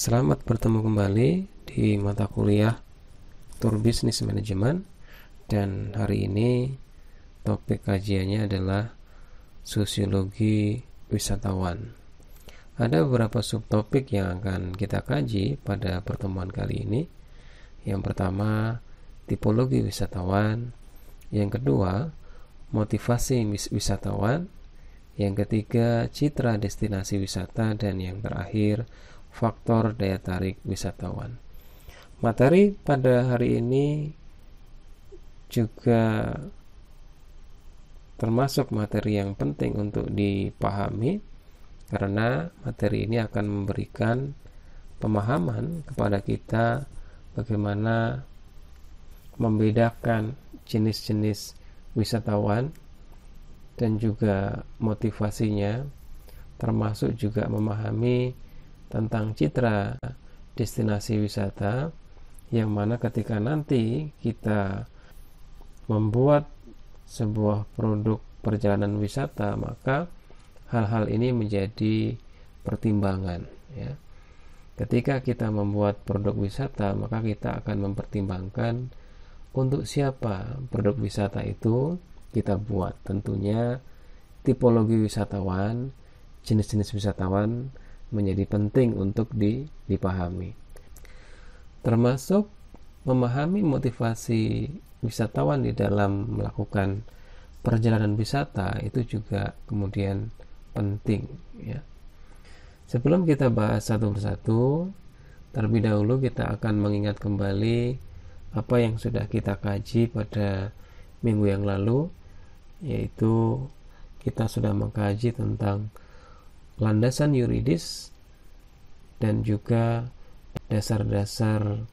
Selamat bertemu kembali di mata kuliah Tour Business Management, dan hari ini topik kajiannya adalah sosiologi wisatawan. Ada beberapa subtopik yang akan kita kaji pada pertemuan kali ini. Yang pertama, tipologi wisatawan. Yang kedua, motivasi wisatawan. Yang ketiga, citra destinasi wisata. Dan yang terakhir, faktor daya tarik wisatawan. Materi pada hari ini juga termasuk materi yang penting untuk dipahami, karena materi ini akan memberikan pemahaman kepada kita bagaimana membedakan jenis-jenis wisatawan dan juga motivasinya, termasuk juga memahami tentang citra destinasi wisata, yang mana ketika nanti kita membuat sebuah produk perjalanan wisata, maka hal-hal ini menjadi pertimbangan, ya. Ketika kita membuat produk wisata, maka kita akan mempertimbangkan untuk siapa produk wisata itu kita buat. Tentunya tipologi wisatawan, jenis-jenis wisatawan menjadi penting untuk dipahami, termasuk memahami motivasi wisatawan di dalam melakukan perjalanan wisata. Itu juga kemudian penting, ya. Sebelum kita bahas satu persatu, terlebih dahulu kita akan mengingat kembali apa yang sudah kita kaji pada minggu yang lalu, yaitu kita sudah mengkaji tentang landasan yuridis dan juga dasar-dasar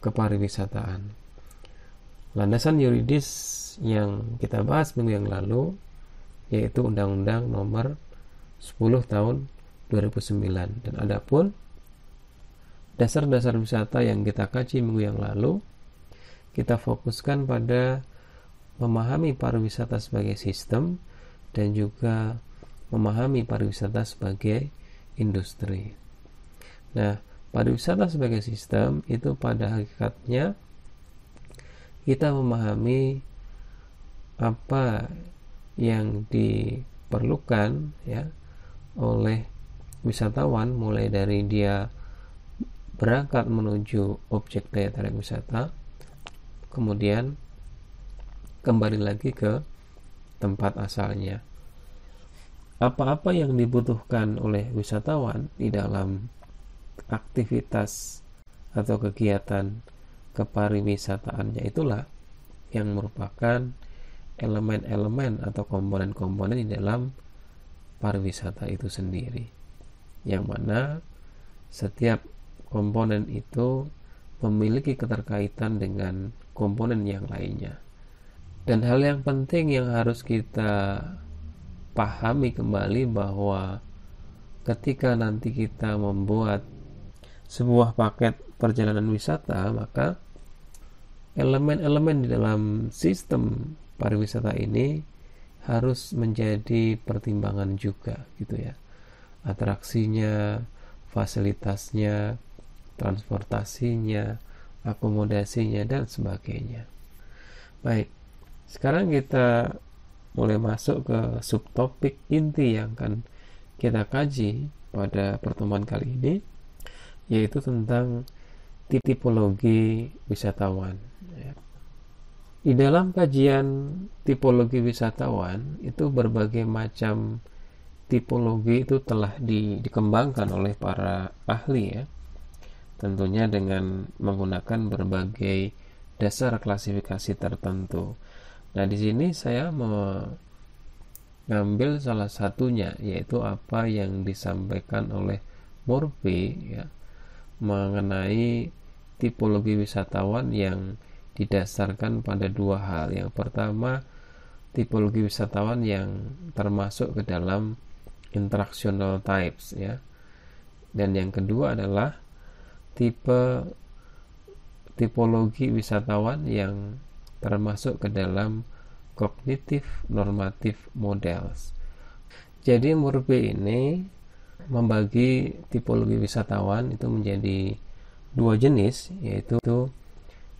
kepariwisataan. Landasan yuridis yang kita bahas minggu yang lalu yaitu Undang-Undang Nomor 10 Tahun 2009, dan adapun dasar-dasar wisata yang kita kaji minggu yang lalu, kita fokuskan pada memahami pariwisata sebagai sistem dan juga memahami pariwisata sebagai industri. Nah, pariwisata sebagai sistem itu pada hakikatnya kita memahami apa yang diperlukan, ya, oleh wisatawan, mulai dari dia berangkat menuju objek daya tarik wisata, kemudian kembali lagi ke tempat asalnya. Apa-apa yang dibutuhkan oleh wisatawan di dalam aktivitas atau kegiatan kepariwisataannya, itulah yang merupakan elemen-elemen atau komponen-komponen di dalam pariwisata itu sendiri, yang mana setiap komponen itu memiliki keterkaitan dengan komponen yang lainnya. Dan hal yang penting yang harus kita pahami kembali bahwa ketika nanti kita membuat sebuah paket perjalanan wisata, maka elemen-elemen di dalam sistem pariwisata ini harus menjadi pertimbangan juga, gitu ya. Atraksinya, fasilitasnya, transportasinya, akomodasinya, dan sebagainya. Baik, sekarang kita mulai masuk ke subtopik inti yang akan kita kaji pada pertemuan kali ini, yaitu tentang tipologi wisatawan, ya. Di dalam kajian tipologi wisatawan itu berbagai macam tipologi itu telah dikembangkan oleh para ahli, ya, tentunya dengan menggunakan berbagai dasar klasifikasi tertentu. Nah, di sini saya mengambil salah satunya, yaitu apa yang disampaikan oleh Murphy, ya, mengenai tipologi wisatawan yang didasarkan pada dua hal. Yang pertama, tipologi wisatawan yang termasuk ke dalam interactional types, ya. Dan yang kedua adalah tipologi wisatawan yang termasuk ke dalam cognitive normative models. Jadi Murphy ini membagi tipologi wisatawan itu menjadi dua jenis, yaitu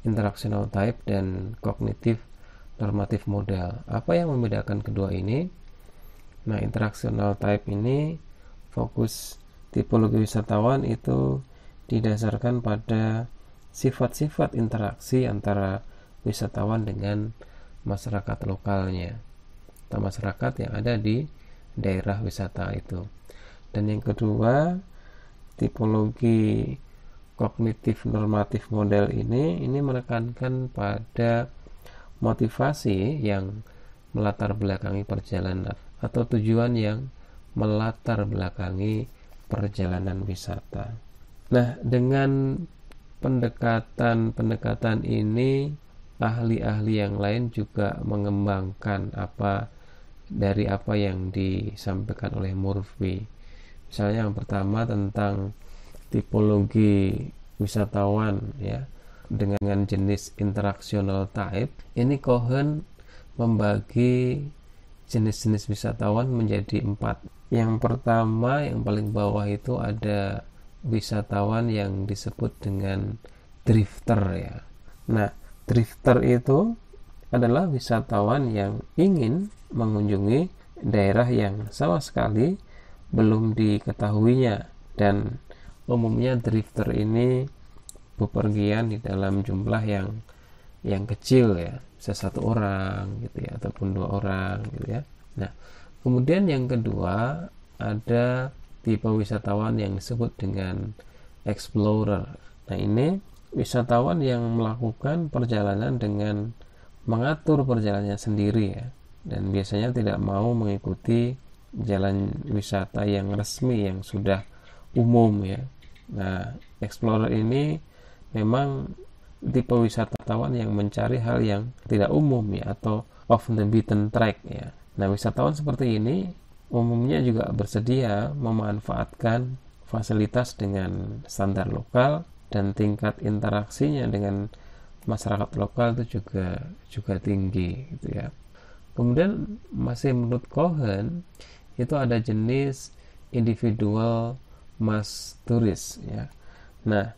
interactional type dan cognitive normative model. Apa yang membedakan kedua ini? Nah, interactional type ini fokus tipologi wisatawan itu didasarkan pada sifat-sifat interaksi antara wisatawan dengan masyarakat lokalnya atau masyarakat yang ada di daerah wisata itu. Dan yang kedua, tipologi kognitif normatif model ini menekankan pada motivasi yang melatar belakangi perjalanan atau tujuan yang melatar belakangi perjalanan wisata. Nah, dengan pendekatan ini, ahli-ahli yang lain juga mengembangkan apa yang disampaikan oleh Murphy. Misalnya yang pertama tentang tipologi wisatawan ya, dengan jenis interactional type. Ini Cohen membagi jenis-jenis wisatawan menjadi 4. Yang pertama, yang paling bawah itu ada wisatawan yang disebut dengan drifter ya. Nah, drifter itu adalah wisatawan yang ingin mengunjungi daerah yang sama sekali belum diketahuinya, dan umumnya drifter ini bepergian di dalam jumlah yang kecil ya, bisa 1 orang gitu ya, ataupun 2 orang gitu ya. Nah, kemudian yang kedua ada tipe wisatawan yang disebut dengan explorer. Nah, ini wisatawan yang melakukan perjalanan dengan mengatur perjalanannya sendiri ya, dan biasanya tidak mau mengikuti jalan wisata yang resmi yang sudah umum ya. Nah, explorer ini memang tipe wisatawan yang mencari hal yang tidak umum ya, atau off the beaten track ya. Nah, wisatawan seperti ini umumnya juga bersedia memanfaatkan fasilitas dengan standar lokal, dan tingkat interaksinya dengan masyarakat lokal itu juga tinggi gitu ya. Kemudian masih menurut Cohen itu ada jenis individual mass tourist ya. Nah,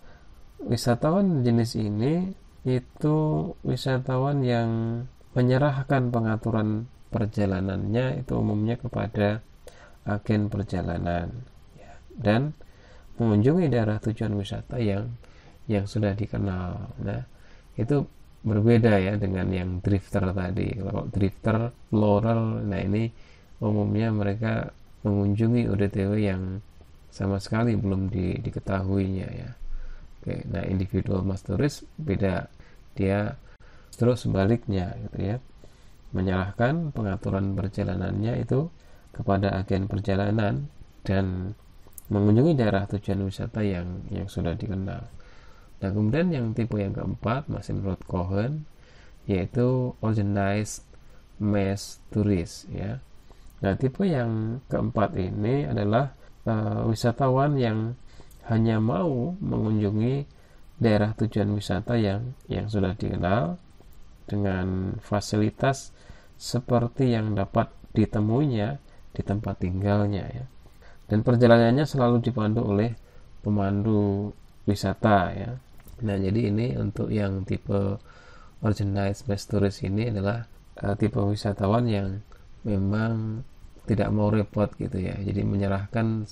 wisatawan jenis ini itu wisatawan yang menyerahkan pengaturan perjalanannya itu umumnya kepada agen perjalanan ya, dan mengunjungi daerah tujuan wisata yang sudah dikenal. Nah, itu berbeda ya dengan yang drifter tadi. Kalau drifter, explorer, nah ini umumnya mereka mengunjungi ODTW yang sama sekali belum diketahuinya ya. Oke, nah individual mass tourist beda, dia terus sebaliknya gitu ya, menyerahkan pengaturan perjalanannya itu kepada agen perjalanan dan mengunjungi daerah tujuan wisata yang sudah dikenal. Nah, kemudian yang tipe yang keempat masih menurut Cohen, yaitu organized mass tourist ya. Nah, tipe yang keempat ini adalah wisatawan yang hanya mau mengunjungi daerah tujuan wisata yang sudah dikenal dengan fasilitas seperti yang dapat ditemuinya di tempat tinggalnya ya. Dan perjalanannya selalu dipandu oleh pemandu wisata ya. Nah, jadi ini untuk yang tipe organized mass tourist ini adalah tipe wisatawan yang memang tidak mau repot gitu ya. Jadi menyerahkan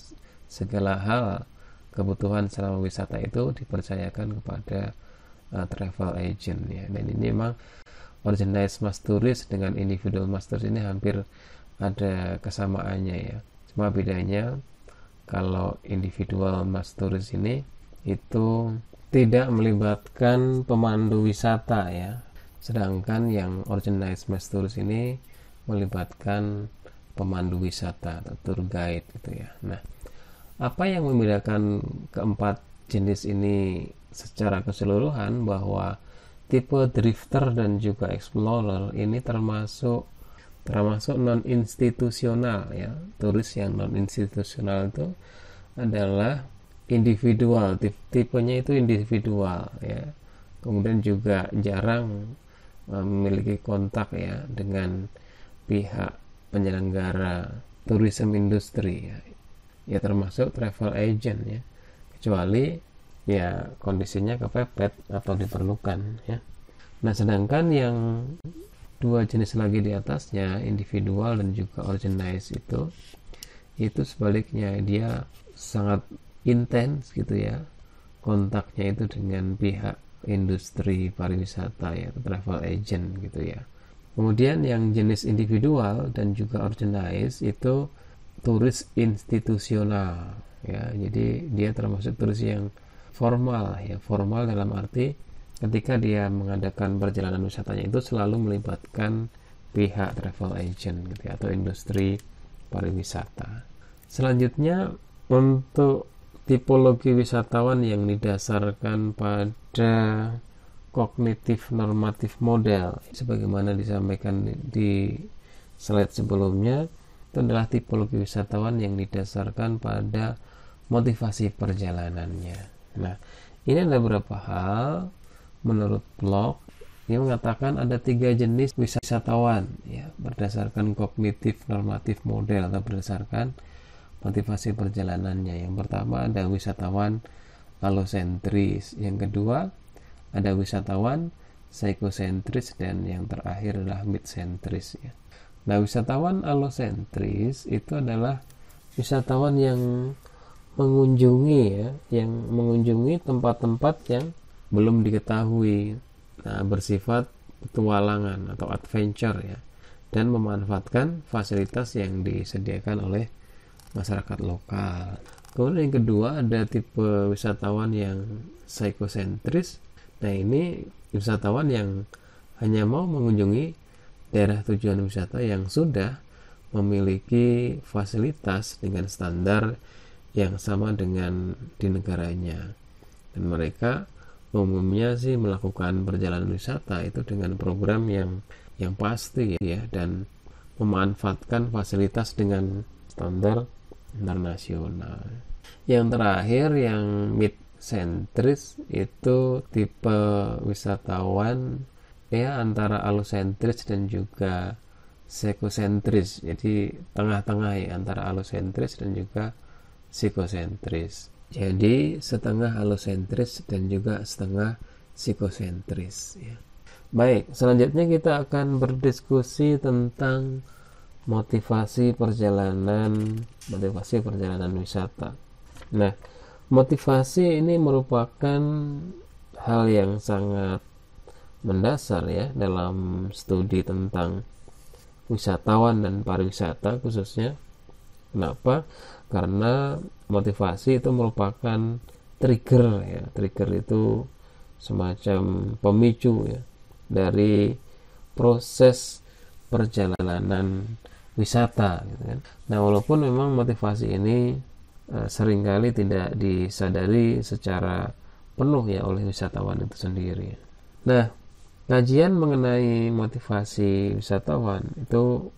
segala hal kebutuhan selama wisata itu dipercayakan kepada travel agent ya. Dan ini memang organized mass tourist dengan individual mass tourist ini hampir ada kesamaannya ya. Cuma bedanya kalau individual mass tourist ini itu tidak melibatkan pemandu wisata ya, sedangkan yang organized mass tourist ini melibatkan pemandu wisata atau tour guide gitu ya. Nah, apa yang membedakan keempat jenis ini secara keseluruhan, bahwa tipe drifter dan juga explorer ini termasuk non institusional ya. Turis yang non institusional itu adalah individual, tipenya itu individual ya. Kemudian juga jarang memiliki kontak ya dengan pihak penyelenggara tourism industry ya. ya termasuk travel agent ya, kecuali ya kondisinya kepepet atau diperlukan ya. Nah, sedangkan yang dua jenis lagi di atasnya, individual dan juga organized, itu sebaliknya, dia sangat intens gitu ya kontaknya itu dengan pihak industri pariwisata ya, travel agent gitu ya. Kemudian yang jenis individual dan juga organized itu turis institusional ya, jadi dia termasuk turis yang formal ya, formal dalam arti ketika dia mengadakan perjalanan wisatanya itu selalu melibatkan pihak travel agent gitu ya, atau industri pariwisata. Selanjutnya, untuk tipologi wisatawan yang didasarkan pada kognitif normatif model, sebagaimana disampaikan di slide sebelumnya, itu adalah tipologi wisatawan yang didasarkan pada motivasi perjalanannya. Nah, ini ada beberapa hal menurut blog yang mengatakan ada 3 jenis wisatawan ya, berdasarkan kognitif normatif model atau berdasarkan motivasi perjalanannya. Yang pertama ada wisatawan alosentris, yang kedua ada wisatawan psikosentris, dan yang terakhir adalah midsentris ya. Nah, wisatawan alosentris itu adalah wisatawan yang mengunjungi ya, yang mengunjungi tempat-tempat yang belum diketahui, nah, bersifat petualangan atau adventure ya, dan memanfaatkan fasilitas yang disediakan oleh masyarakat lokal. Kemudian yang kedua ada tipe wisatawan yang psikosentris. Nah, ini wisatawan yang hanya mau mengunjungi daerah tujuan wisata yang sudah memiliki fasilitas dengan standar yang sama dengan di negaranya, dan mereka umumnya sih melakukan perjalanan wisata itu dengan program yang pasti ya, dan memanfaatkan fasilitas dengan standar internasional. Yang terakhir yang mid-sentris itu tipe wisatawan ya antara alosentris dan juga psikosentris, jadi tengah-tengah ya antara alosentris dan juga psikosentris. Jadi setengah alosentris dan juga setengah psikosentris ya. Baik, selanjutnya kita akan berdiskusi tentang motivasi perjalanan wisata. Nah, motivasi ini merupakan hal yang sangat mendasar ya dalam studi tentang wisatawan dan pariwisata khususnya. Kenapa? Karena motivasi itu merupakan trigger ya. Trigger itu semacam pemicu ya dari proses perjalanan wisata gitu kan. Nah, walaupun memang motivasi ini seringkali tidak disadari secara penuh ya oleh wisatawan itu sendiri. Nah, kajian mengenai motivasi wisatawan itu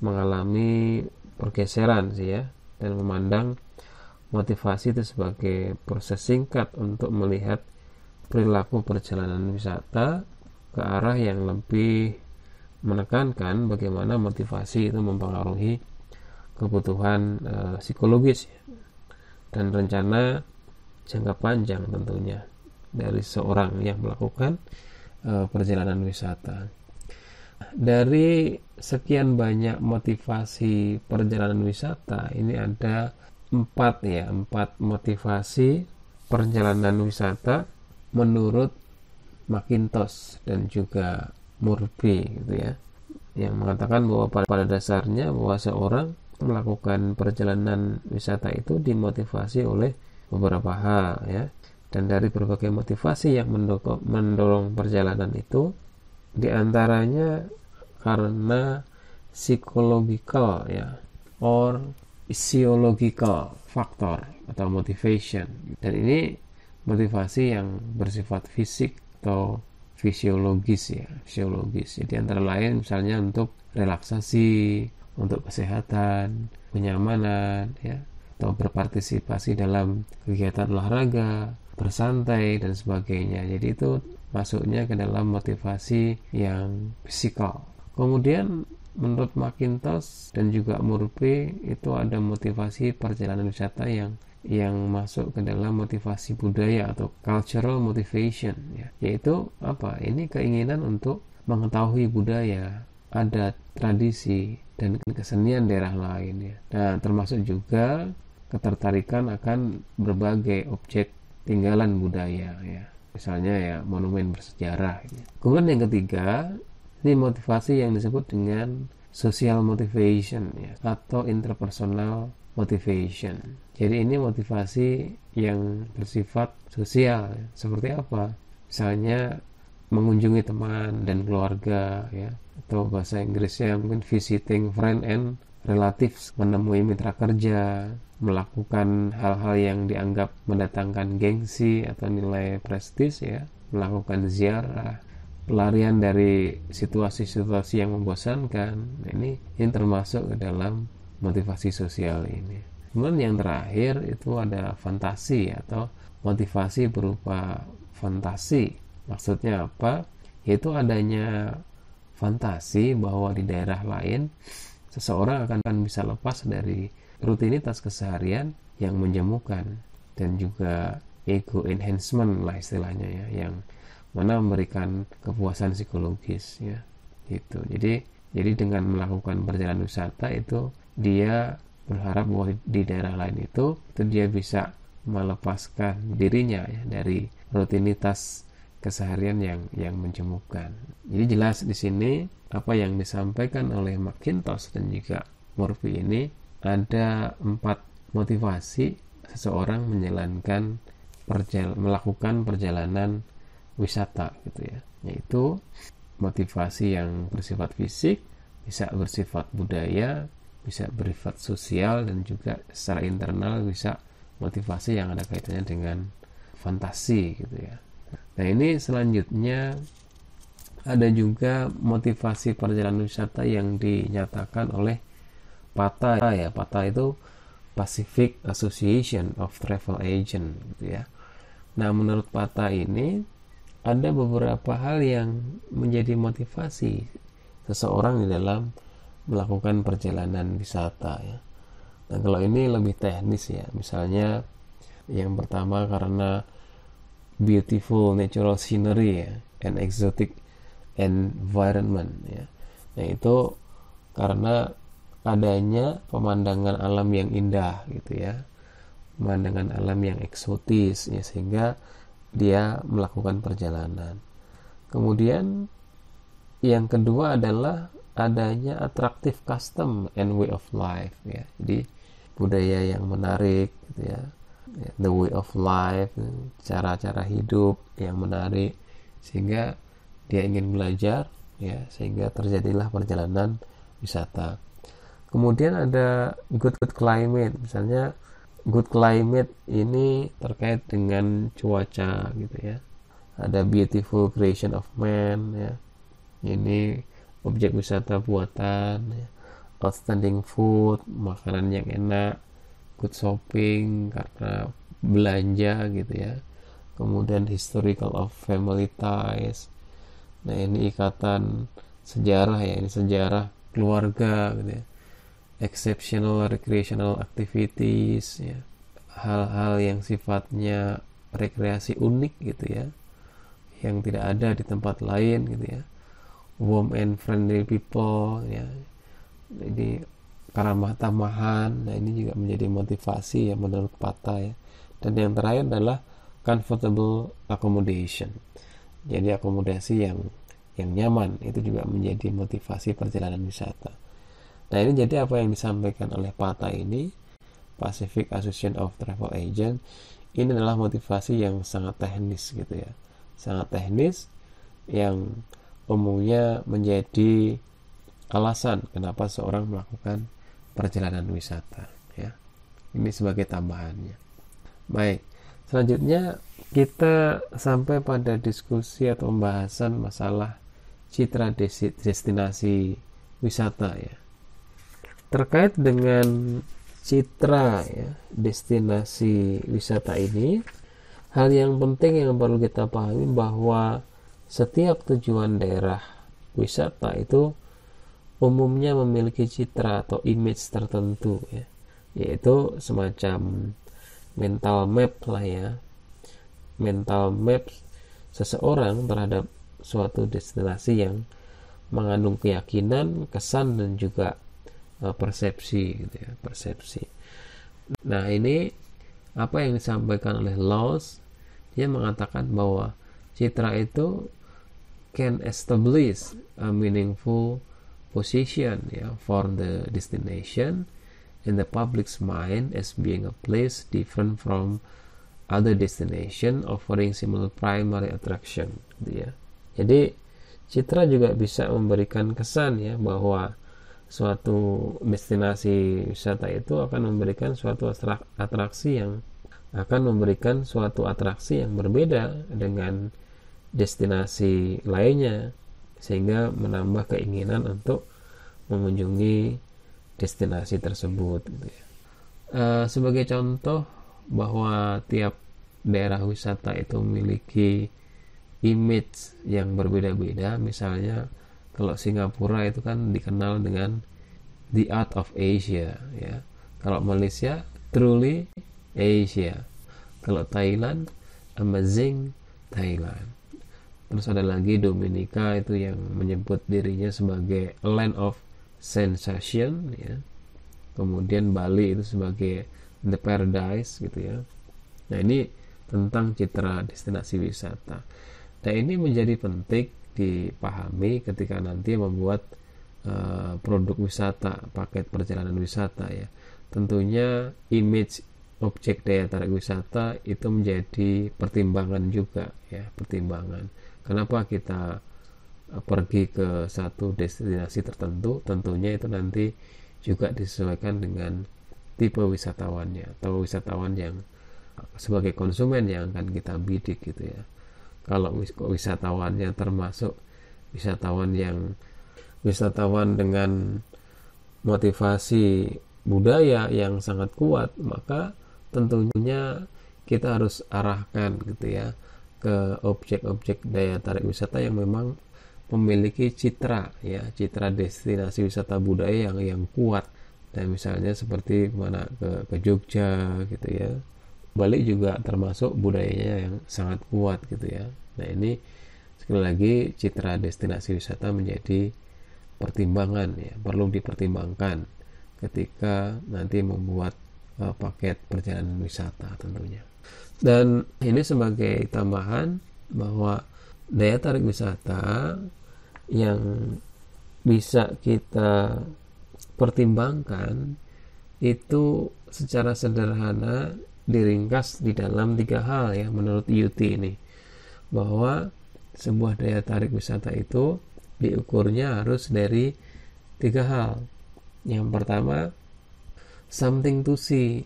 mengalami pergeseran sih ya, dan memandang motivasi itu sebagai proses singkat untuk melihat perilaku perjalanan wisata ke arah yang lebih menekankan bagaimana motivasi itu mempengaruhi kebutuhan psikologis ya, dan rencana jangka panjang tentunya dari seorang yang melakukan perjalanan wisata. Dari sekian banyak motivasi perjalanan wisata, ini ada 4 motivasi perjalanan wisata menurut McIntosh dan juga Murphy gitu ya, yang mengatakan bahwa pada dasarnya bahwa seorang melakukan perjalanan wisata itu dimotivasi oleh beberapa hal ya, dan dari berbagai motivasi yang mendorong perjalanan itu, diantaranya karena psychological ya, or physiological factor atau motivation, dan ini motivasi yang bersifat fisik atau fisiologis ya, fisiologis. Jadi antara lain misalnya untuk relaksasi, untuk kesehatan, kenyamanan ya, atau berpartisipasi dalam kegiatan olahraga, bersantai dan sebagainya. Jadi itu masuknya ke dalam motivasi yang fisikal. Kemudian menurut McIntosh dan juga Murphy itu ada motivasi perjalanan wisata yang masuk ke dalam motivasi budaya atau cultural motivation, ya. Yaitu apa? Ini keinginan untuk mengetahui budaya, adat, tradisi, dan kesenian daerah lain, ya. Nah, termasuk juga ketertarikan akan berbagai objek tinggalan budaya, ya. Misalnya ya monumen bersejarah, ya. Kemudian yang ketiga, ini motivasi yang disebut dengan social motivation, ya, atau interpersonal motivation. Jadi ini motivasi yang bersifat sosial, ya. Seperti apa? Misalnya mengunjungi teman dan keluarga, ya, atau bahasa Inggrisnya mungkin visiting friend and relatives, menemui mitra kerja, melakukan hal-hal yang dianggap mendatangkan gengsi atau nilai prestis, ya, melakukan ziarah, pelarian dari situasi-situasi yang membosankan. Ini termasuk ke dalam motivasi sosial ini. Kemudian yang terakhir itu ada fantasi atau motivasi berupa fantasi. Maksudnya apa? Yaitu adanya fantasi bahwa di daerah lain seseorang akan bisa lepas dari rutinitas keseharian yang menjemukan, dan juga ego enhancement lah istilahnya, ya, yang mana memberikan kepuasan psikologis, ya, gitu. Jadi dengan melakukan perjalanan wisata itu dia berharap bahwa di daerah lain itu dia bisa melepaskan dirinya, ya, dari rutinitas keseharian yang menjemukan. Jadi jelas di sini apa yang disampaikan oleh McIntosh dan juga Murphy ini ada 4 motivasi seseorang melakukan perjalanan wisata, gitu ya. Yaitu motivasi yang bersifat fisik, bisa bersifat budaya, bisa bersifat sosial, dan juga secara internal bisa motivasi yang ada kaitannya dengan fantasi, gitu ya. Nah, ini selanjutnya ada juga motivasi perjalanan wisata yang dinyatakan oleh PATA, ya. PATA itu Pacific Association of Travel Agent, gitu ya. Nah, menurut PATA ini ada beberapa hal yang menjadi motivasi seseorang di dalam melakukan perjalanan wisata, ya. Nah, kalau ini lebih teknis, ya. Misalnya yang pertama karena beautiful natural scenery, ya, and exotic environment, ya. Nah, itu karena adanya pemandangan alam yang indah, gitu ya, pemandangan alam yang eksotis, ya, sehingga dia melakukan perjalanan. Kemudian yang kedua adalah adanya attractive custom and way of life, ya. Jadi budaya yang menarik, gitu ya, the way of life, cara-cara hidup yang menarik, sehingga dia ingin belajar, ya, sehingga terjadilah perjalanan wisata. Kemudian ada good climate, misalnya good climate ini terkait dengan cuaca, gitu ya. Ada beautiful creation of man, ya. Ini objek wisata buatan, ya. Outstanding food, makanan yang enak, good shopping karena belanja, gitu ya. Kemudian historical of family ties. Nah, ini ikatan sejarah, ya, ini sejarah keluarga, gitu ya. Exceptional recreational activities, ya. Hal-hal yang sifatnya rekreasi unik, gitu ya, yang tidak ada di tempat lain, gitu ya. Warm and friendly people, ya. Jadi keramah tamahan. Nah, ini juga menjadi motivasi, ya, menurut PATA, ya. Dan yang terakhir adalah comfortable accommodation. Jadi akomodasi yang nyaman itu juga menjadi motivasi perjalanan wisata. Nah, ini jadi apa yang disampaikan oleh PATA ini, Pacific Association of Travel Agent, ini adalah motivasi yang sangat teknis, gitu ya. Sangat teknis yang umumnya menjadi alasan kenapa seorang melakukan perjalanan wisata, ya. Ini sebagai tambahannya. Baik, selanjutnya kita sampai pada diskusi atau pembahasan masalah citra destinasi wisata, ya. Terkait dengan citra, ya, destinasi wisata ini, hal yang penting yang perlu kita pahami bahwa setiap tujuan daerah wisata itu umumnya memiliki citra atau image tertentu ya, yaitu semacam mental map lah ya, mental map seseorang terhadap suatu destinasi yang mengandung keyakinan, kesan, dan juga persepsi gitu ya, persepsi. Nah, ini apa yang disampaikan oleh Laws, dia mengatakan bahwa citra itu can establish a meaningful position ya, for the destination in the public's mind as being a place different from other destination offering similar primary attraction gitu ya. Jadi citra juga bisa memberikan kesan ya, bahwa suatu destinasi wisata itu akan memberikan suatu atraksi yang berbeda dengan destinasi lainnya, sehingga menambah keinginan untuk mengunjungi destinasi tersebut gitu ya. Sebagai contoh bahwa tiap daerah wisata itu memiliki image yang berbeda-beda. Misalnya kalau Singapura itu kan dikenal dengan the art of Asia ya. Kalau Malaysia truly Asia. Kalau Thailand amazing Thailand. Terus ada lagi Dominika itu yang menyebut dirinya sebagai land of sensation ya. Kemudian Bali itu sebagai the paradise gitu ya. Nah, ini tentang citra destinasi wisata. Nah, ini menjadi penting dipahami ketika nanti membuat produk wisata, paket perjalanan wisata ya. Tentunya image objek daya tarik wisata itu menjadi pertimbangan juga ya, pertimbangan. Kenapa kita pergi ke satu destinasi tertentu? Tentunya itu nanti juga disesuaikan dengan tipe wisatawannya atau wisatawan yang sebagai konsumen yang akan kita bidik gitu ya. Kalau wisatawannya termasuk wisatawan dengan motivasi budaya yang sangat kuat, maka tentunya kita harus arahkan gitu ya ke objek-objek daya tarik wisata yang memang memiliki citra ya, citra destinasi wisata budaya yang kuat. Dan misalnya seperti mana ke Jogja gitu ya. Bali juga termasuk budayanya yang sangat kuat gitu ya. Nah, ini sekali lagi citra destinasi wisata menjadi pertimbangan ya, perlu dipertimbangkan ketika nanti membuat paket perjalanan wisata tentunya. Dan ini sebagai tambahan bahwa daya tarik wisata yang bisa kita pertimbangkan itu secara sederhana diringkas di dalam 3 hal ya, menurut UT ini, bahwa sebuah daya tarik wisata itu diukurnya harus dari 3 hal. Yang pertama, something to see,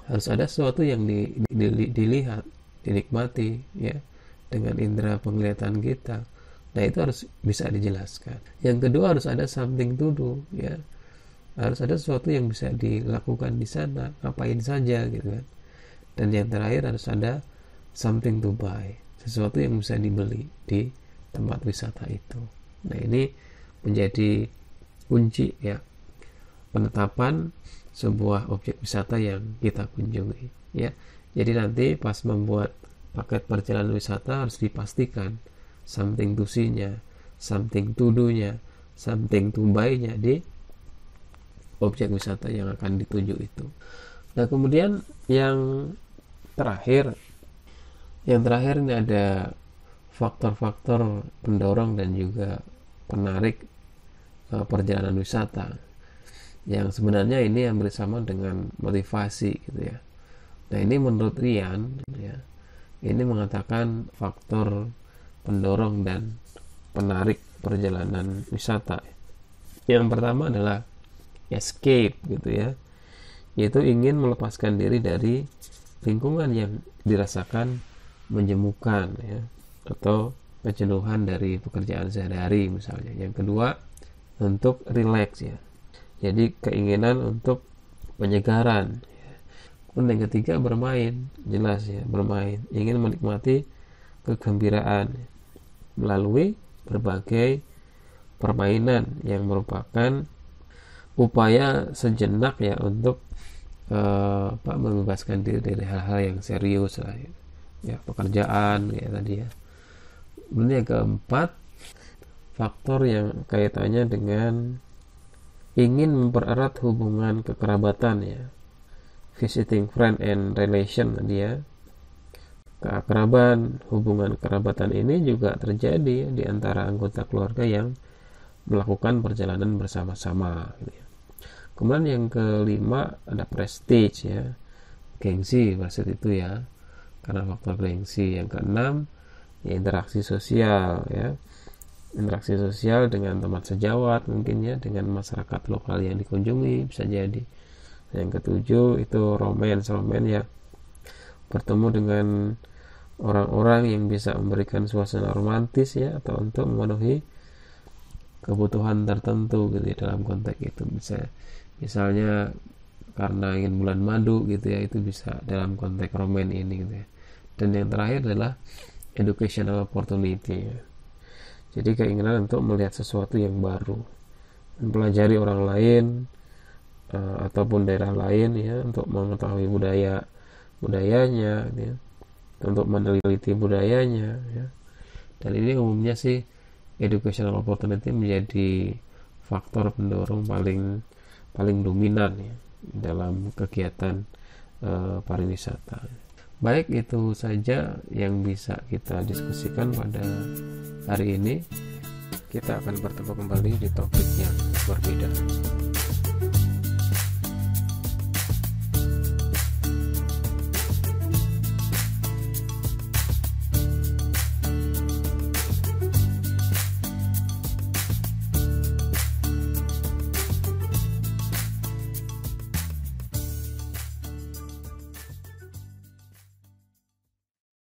harus ada sesuatu yang dilihat, dinikmati ya dengan indera penglihatan kita. Nah, itu harus bisa dijelaskan. Yang kedua, harus ada something to do ya, harus ada sesuatu yang bisa dilakukan di sana, ngapain saja gitu kan. Dan yang terakhir, harus ada something to buy, sesuatu yang bisa dibeli di tempat wisata itu. Nah, ini menjadi kunci ya penetapan sebuah objek wisata yang kita kunjungi ya. Jadi nanti pas membuat paket perjalanan wisata harus dipastikan something to see-nya, something to do-nya, something to buy-nya di objek wisata yang akan dituju itu. Nah, kemudian yang terakhir ini ada faktor-faktor pendorong dan juga penarik perjalanan wisata, yang sebenarnya ini hampir sama dengan motivasi gitu ya. Nah, ini menurut Ryan ya, ini mengatakan faktor pendorong dan penarik perjalanan wisata. Yang pertama adalah escape gitu ya, yaitu ingin melepaskan diri dari lingkungan yang dirasakan menjemukan ya, atau kejenuhan dari pekerjaan sehari-hari misalnya. Yang kedua, untuk relax ya, jadi keinginan untuk penyegaran ya. Dan yang ketiga, bermain, jelas ya, bermain, ingin menikmati kegembiraan melalui berbagai permainan yang merupakan upaya sejenak ya untuk membebaskan diri dari hal-hal yang serius lah ya, pekerjaan ya tadi ya. Kemudian yang keempat, faktor yang kaitannya dengan ingin mempererat hubungan kekerabatan ya, visiting friend and relation tadi ya. Keakraban, hubungan kerabatan ini juga terjadi di antara anggota keluarga yang melakukan perjalanan bersama-sama gitu ya. Kemudian yang kelima ada prestige ya, gengsi maksud itu ya, karena faktor gengsi. Yang keenam ya, interaksi sosial ya, interaksi sosial dengan teman sejawat mungkin ya, dengan masyarakat lokal yang dikunjungi bisa jadi. Yang ketujuh itu romance ya, bertemu dengan orang-orang yang bisa memberikan suasana romantis ya, atau untuk memenuhi kebutuhan tertentu gitu ya, dalam konteks itu bisa misalnya karena ingin bulan madu gitu ya, itu bisa dalam konteks roman ini gitu ya. Dan yang terakhir adalah educational opportunity ya. Jadi keinginan untuk melihat sesuatu yang baru, mempelajari orang lain ataupun daerah lain ya, untuk mengetahui budayanya gitu ya, untuk meneliti budayanya ya. Dan ini umumnya sih educational opportunity menjadi faktor pendorong paling dominan ya dalam kegiatan pariwisata. Baik, itu saja yang bisa kita diskusikan pada hari ini. Kita akan bertemu kembali di topik yang berbeda.